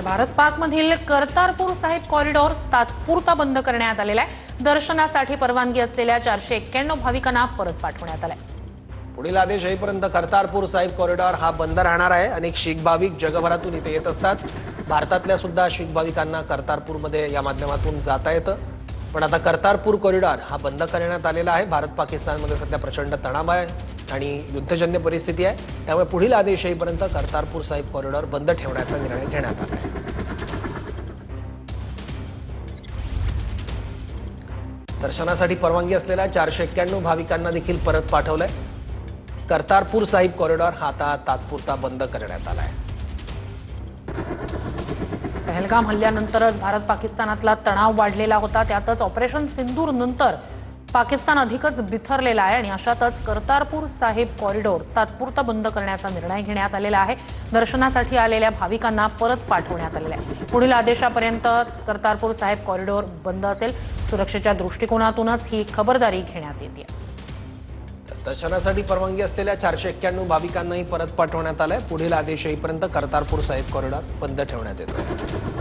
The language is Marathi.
भारत पाक मधील करतारपूर साहिब कॉरिडॉर तात्पुरता बंद करण्यात आलेला आहे। दर्शनासाठी परवानगी असलेल्या 491 भाविकांना परत पाठवण्यात आले। पुढील आदेश येईपर्यंत करतारपूर साहिब कॉरिडॉर हा बंद राहणार आहे। अनेक शीख भाविक जगभरातून इथे येत असतात। भारतातल्या सुद्धा शीख भाविकांना करतारपूरमध्ये या माध्यमातून जाता येतं। पण आता करतारपूर कॉरिडॉर हा बंद करण्यात आलेला आहे। भारत पाकिस्तानमध्ये सध्या प्रचंड तणाव आहे आणि युद्धजन्य परिस्थिती आहे। त्यामुळे पुढील आदेश येईपर्यंत करतारपूर साहिब कॉरिडॉर बंद ठेवण्याचा निर्णय घेण्यात आला आहे। दर्शनासाठी परवानगी असलेल्या 491 भाविकांना देखील परत पाठवलंय। करतारपूर साहिब कॉरिडॉर हा आता तात्पुरता बंद करण्यात आला आहे। पहलगाम हल्ल्यानंतरच भारत पाकिस्तानातला तणाव वाढलेला होता। त्यातच ऑपरेशन सिंदूर नंतर पाकिस्तान अधिकच बिथरलेला आहे आणि अशातच करतारपूर साहिब कॉरिडॉर तात्पुरता बंद करण्याचा निर्णय घेण्यात आलेला आहे। दर्शनासाठी आलेल्या भाविकांना परत पाठवण्यात आलेले आहे। पुढील आदेशापर्यंत करतारपूर साहिब कॉरिडॉर बंद असेल। सुरक्षेच्या दृष्टिकोनातूनच ही खबरदारी घेण्यात येते। दर्शनासाठी परवानगी असलेल्या 491 भाविकांनाही परत पाठवण्यात आलंय। पुढील आदेश येईपर्यंत करतारपूर साहिब कॉरिडॉर बंद ठेवण्यात येतोय।